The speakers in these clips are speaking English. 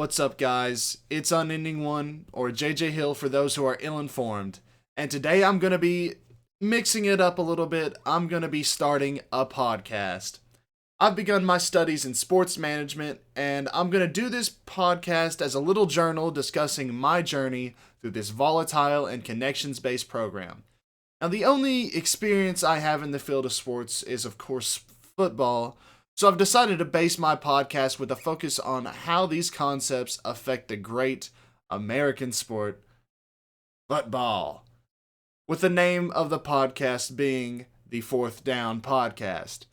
What's up, guys? It's Unending One, or JJ Hill for those who are ill-informed. And today I'm going to be mixing it up a little bit. I'm going to be starting a podcast. I've begun my studies in sports management, and I'm going to do this podcast as a little journal discussing my journey through this volatile and connections-based program. Now, the only experience I have in the field of sports is, of course, football. So I've decided to base my podcast with a focus on how these concepts affect the great American sport, football, with the name of the podcast being the Fourth Down Podcast.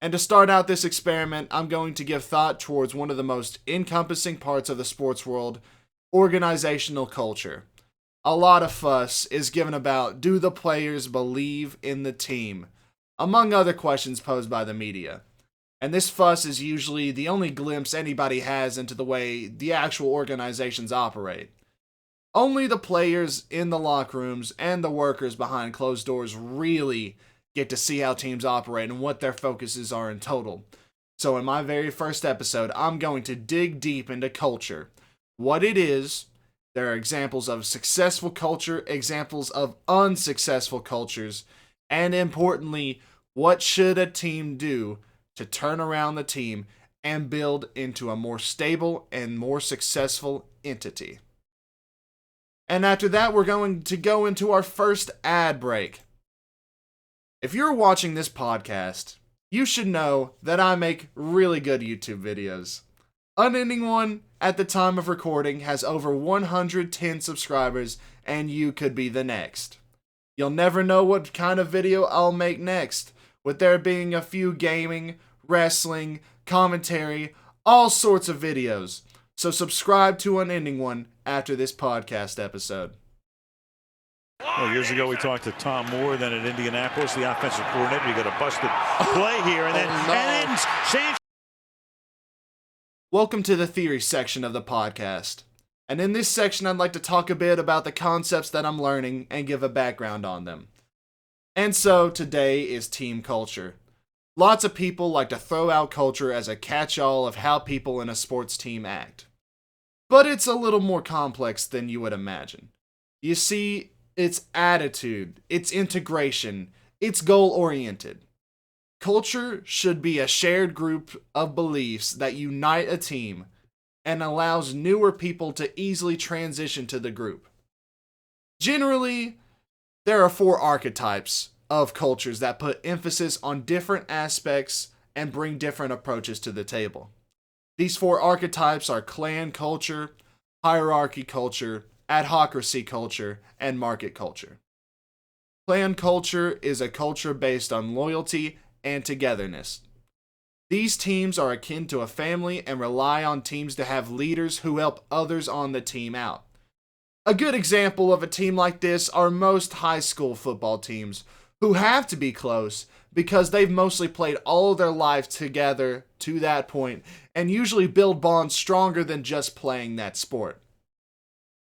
And to start out this experiment, I'm going to give thought towards one of the most encompassing parts of the sports world, organizational culture. A lot of fuss is given about, do the players believe in the team, among other questions posed by the media. And this fuss is usually the only glimpse anybody has into the way the actual organizations operate. Only the players in the locker rooms and the workers behind closed doors really get to see how teams operate and what their focuses are in total. So in my very first episode, I'm going to dig deep into culture. What it is, there are examples of successful culture, examples of unsuccessful cultures, and importantly, what should a team do to turn around the team and build into a more stable and more successful entity. And after that, we're going to go into our first ad break. If you're watching this podcast, you should know that I make really good YouTube videos. Unending One, at the time of recording, has over 110 subscribers, and you could be the next. You'll never know what kind of video I'll make next, with there being a few gaming, wrestling, commentary, all sorts of videos. So subscribe to Unending One after this podcast episode. Well, years ago we talked to Tom Moore, then at Indianapolis, the offensive coordinator. You got a busted play here, and then Shane. Welcome to the theory section of the podcast. And in this section, I'd like to talk a bit about the concepts that I'm learning and give a background on them. And so today is team culture. Lots of people like to throw out culture as a catch-all of how people in a sports team act. But it's a little more complex than you would imagine. You see, it's attitude, it's integration, it's goal-oriented. Culture should be a shared group of beliefs that unite a team and allows newer people to easily transition to the group. Generally, there are 4 archetypes of cultures that put emphasis on different aspects and bring different approaches to the table. These 4 archetypes are clan culture, hierarchy culture, adhocracy culture, and market culture. Clan culture is a culture based on loyalty and togetherness. These teams are akin to a family and rely on teams to have leaders who help others on the team out. A good example of a team like this are most high school football teams, who have to be close because they've mostly played all of their life together to that point and usually build bonds stronger than just playing that sport.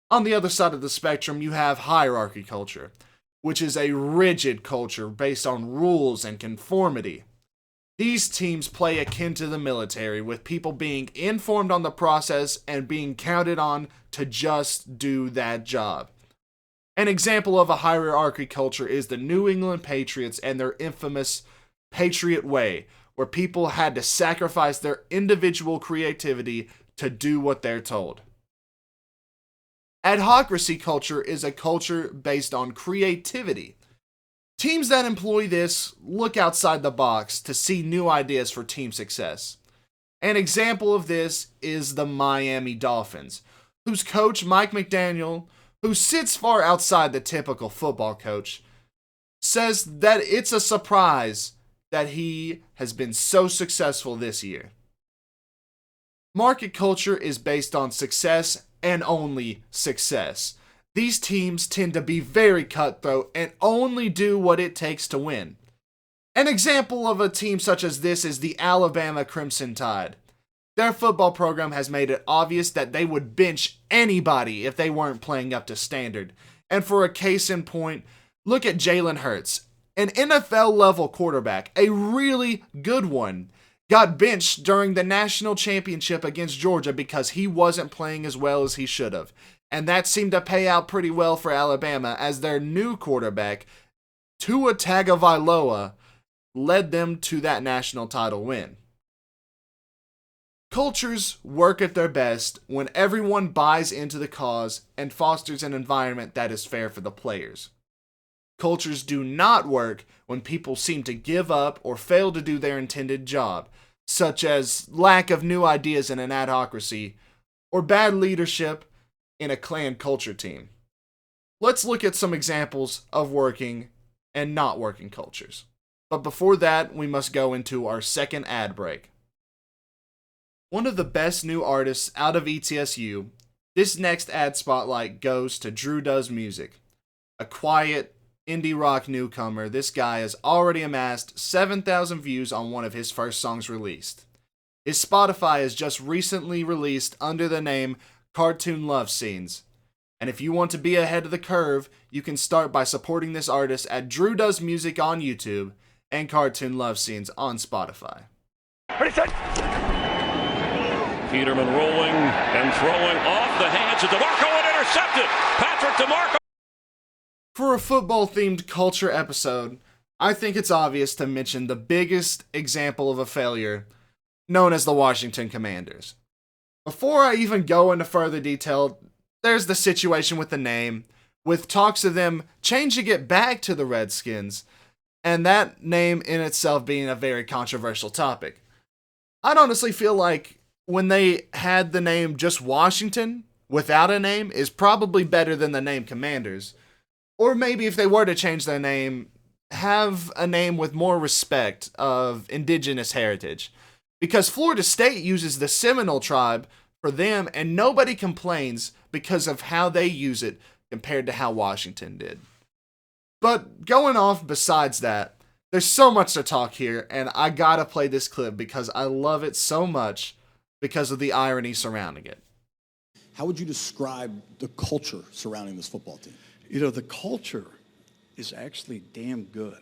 On the other side of the spectrum, you have hierarchy culture, which is a rigid culture based on rules and conformity. These teams play akin to the military, with people being informed on the process and being counted on to just do that job. An example of a hierarchy culture is the New England Patriots and their infamous Patriot Way, where people had to sacrifice their individual creativity to do what they're told. Adhocracy culture is a culture based on creativity. Teams that employ this look outside the box to see new ideas for team success. An example of this is the Miami Dolphins, whose coach Mike McDaniel, who sits far outside the typical football coach, says that it's a surprise that he has been so successful this year. Market culture is based on success and only success. These teams tend to be very cutthroat and only do what it takes to win. An example of a team such as this is the Alabama Crimson Tide. Their football program has made it obvious that they would bench anybody if they weren't playing up to standard. And for a case in point, look at Jalen Hurts, an NFL-level quarterback, a really good one, got benched during the national championship against Georgia because he wasn't playing as well as he should have. And that seemed to pay out pretty well for Alabama, as their new quarterback, Tua Tagovailoa, led them to that national title win. Cultures work at their best when everyone buys into the cause and fosters an environment that is fair for the players. Cultures do not work when people seem to give up or fail to do their intended job, such as lack of new ideas in an adhocracy or bad leadership in a clan culture team. Let's look at some examples of working and not working cultures. But before that, we must go into our second ad break. One of the best new artists out of ETSU, this next ad spotlight goes to Drew Does Music. A quiet, indie rock newcomer, this guy has already amassed 7,000 views on one of his first songs released. His Spotify has just recently released under the name Cartoon Love Scenes. And if you want to be ahead of the curve, you can start by supporting this artist at Drew Does Music on YouTube and Cartoon Love Scenes on Spotify. Ready, set. Peterman rolling and throwing off the hands of DeMarco and intercepted. Patrick DeMarco. For a football-themed culture episode, I think it's obvious to mention the biggest example of a failure, known as the Washington Commanders. Before I even go into further detail, there's the situation with the name, with talks of them changing it back to the Redskins, and that name in itself being a very controversial topic. I'd honestly feel like when they had the name just Washington, without a name, is probably better than the name Commanders. Or maybe if they were to change their name, have a name with more respect of indigenous heritage. Because Florida State uses the Seminole tribe for them, and nobody complains because of how they use it compared to how Washington did. But going off besides that, there's so much to talk here, and I gotta play this clip because I love it so much because of the irony surrounding it. How would you describe the culture surrounding this football team? You know, the culture is actually damn good.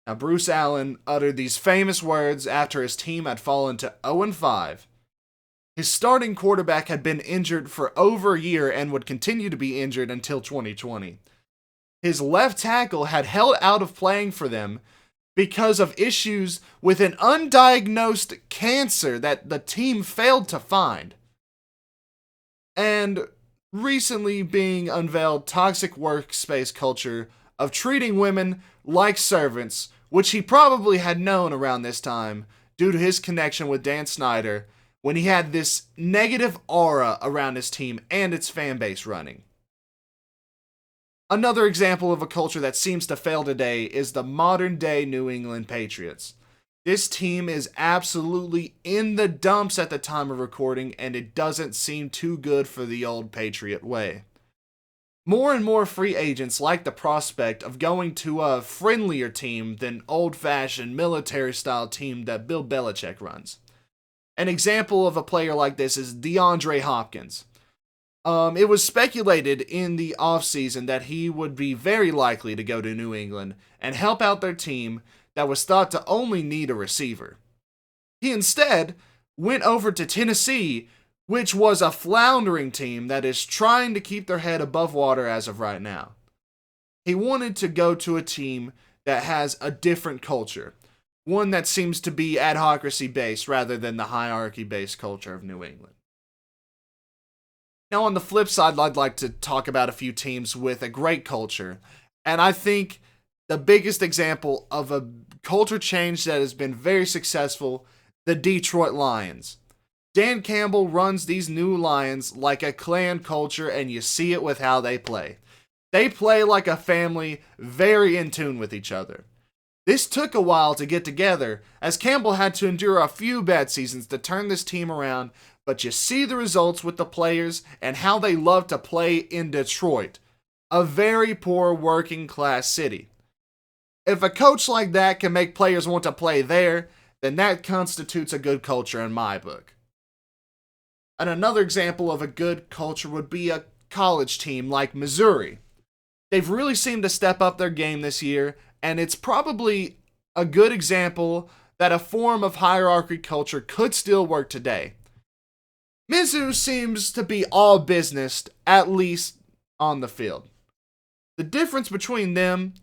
Now, Bruce Allen uttered these famous words after his team had fallen to 0-5. His starting quarterback had been injured for over a year and would continue to be injured until 2020. His left tackle had held out of playing for them because of issues with an undiagnosed cancer that the team failed to find. And recently being unveiled toxic workspace culture of treating women like servants, which he probably had known around this time due to his connection with Dan Snyder when he had this negative aura around his team and its fan base running. Another example of a culture that seems to fail today is the modern-day New England Patriots. This team is absolutely in the dumps at the time of recording, and it doesn't seem too good for the old Patriot way. More and more free agents like the prospect of going to a friendlier team than old-fashioned military-style team that Bill Belichick runs. An example of a player like this is DeAndre Hopkins. It was speculated in the offseason that he would be very likely to go to New England and help out their team that was thought to only need a receiver. He instead went over to Tennessee, which was a floundering team that is trying to keep their head above water as of right now. He wanted to go to a team that has a different culture, one that seems to be adhocracy-based rather than the hierarchy-based culture of New England. Now, on the flip side, I'd like to talk about a few teams with a great culture, and I think the biggest example of a culture change that has been very successful, the Detroit Lions. Dan Campbell runs these new Lions like a clan culture, and you see it with how they play. They play like a family, very in tune with each other. This took a while to get together, as Campbell had to endure a few bad seasons to turn this team around, but you see the results with the players and how they love to play in Detroit, a very poor working class city. If a coach like that can make players want to play there, then that constitutes a good culture in my book. And another example of a good culture would be a college team like Missouri. They've really seemed to step up their game this year, and it's probably a good example that a form of hierarchy culture could still work today. Mizzou seems to be all business, at least on the field. The difference between them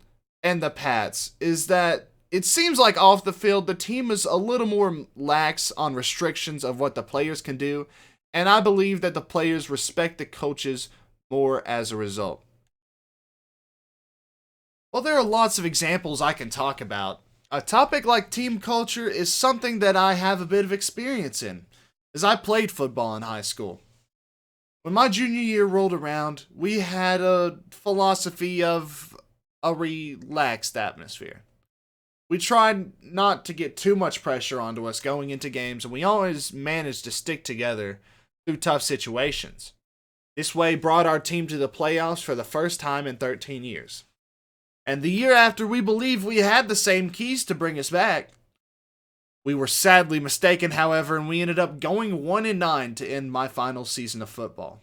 and the Pats is that it seems like off the field, the team is a little more lax on restrictions of what the players can do, and I believe that the players respect the coaches more as a result. Well, there are lots of examples I can talk about. A topic like team culture is something that I have a bit of experience in, as I played football in high school. When my junior year rolled around, we had a philosophy of a relaxed atmosphere. We tried not to get too much pressure onto us going into games, and we always managed to stick together through tough situations. This way brought our team to the playoffs for the first time in 13 years. And the year after we believed we had the same keys to bring us back, we were sadly mistaken, however, and we ended up going 1-9 to end my final season of football.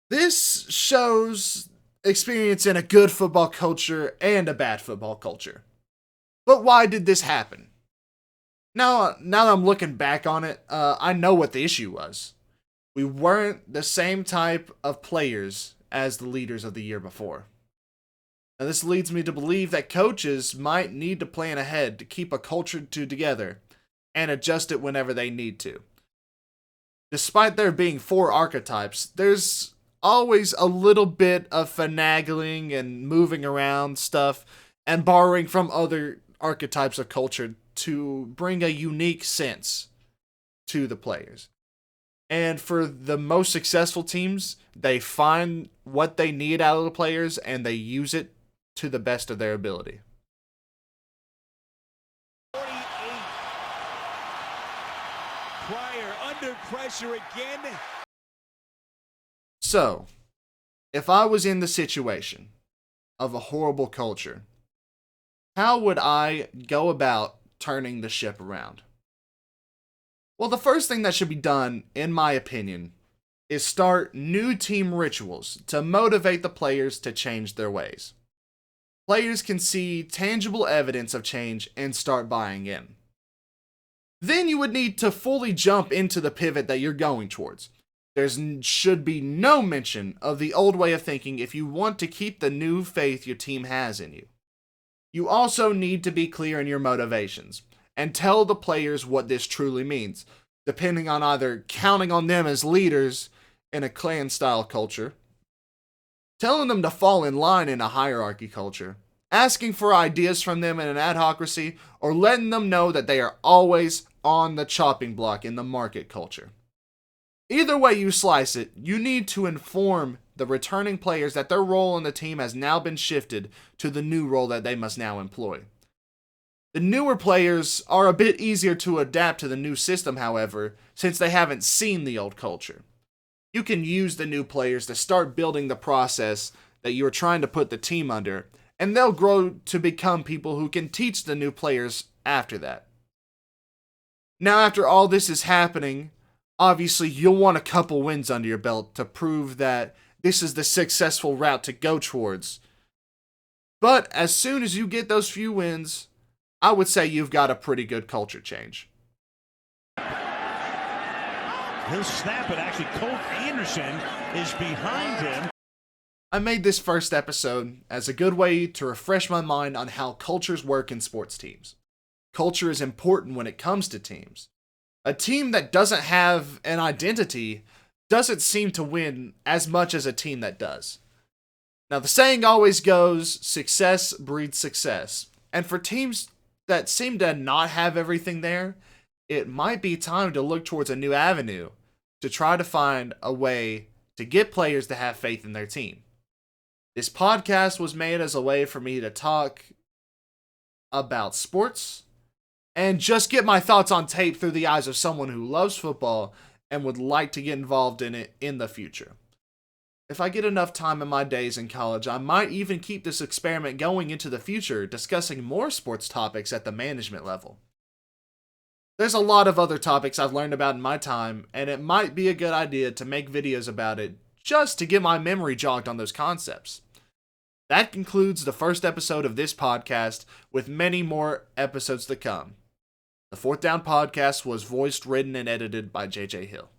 This shows experience in a good football culture and a bad football culture. But why did this happen? Now that I'm looking back on it, I know what the issue was. We weren't the same type of players as the leaders of the year before. Now this leads me to believe that coaches might need to plan ahead to keep a culture together and adjust it whenever they need to. Despite there being 4 archetypes, there's always a little bit of finagling and moving around stuff and borrowing from other archetypes of culture to bring a unique sense to the players. And for the most successful teams, they find what they need out of the players and they use it to the best of their ability. 48. Pryor under pressure again. So, if I was in the situation of a horrible culture, how would I go about turning the ship around? Well, the first thing that should be done, in my opinion, is start new team rituals to motivate the players to change their ways. Players can see tangible evidence of change and start buying in. Then you would need to fully jump into the pivot that you're going towards. There should be no mention of the old way of thinking if you want to keep the new faith your team has in you. You also need to be clear in your motivations and tell the players what this truly means, depending on either counting on them as leaders in a clan-style culture, telling them to fall in line in a hierarchy culture, asking for ideas from them in an adhocracy, or letting them know that they are always on the chopping block in the market culture. Either way you slice it, you need to inform the returning players that their role in the team has now been shifted to the new role that they must now employ. The newer players are a bit easier to adapt to the new system, however, since they haven't seen the old culture. You can use the new players to start building the process that you are trying to put the team under, and they'll grow to become people who can teach the new players after that. Now, after all this is happening, obviously you'll want a couple wins under your belt to prove that this is the successful route to go towards. But as soon as you get those few wins, I would say you've got a pretty good culture change. He'll snap it. Actually, Colt Anderson is behind him. I made this first episode as a good way to refresh my mind on how cultures work in sports teams. Culture is important when it comes to teams. A team that doesn't have an identity doesn't seem to win as much as a team that does. Now, the saying always goes, success breeds success. And for teams that seem to not have everything there, it might be time to look towards a new avenue to try to find a way to get players to have faith in their team. This podcast was made as a way for me to talk about sports and just get my thoughts on tape through the eyes of someone who loves football and would like to get involved in it in the future. If I get enough time in my days in college, I might even keep this experiment going into the future, discussing more sports topics at the management level. There's a lot of other topics I've learned about in my time, and it might be a good idea to make videos about it just to get my memory jogged on those concepts. That concludes the first episode of this podcast, with many more episodes to come. The Fourth Down Podcast was voiced, written, and edited by JJ Hill.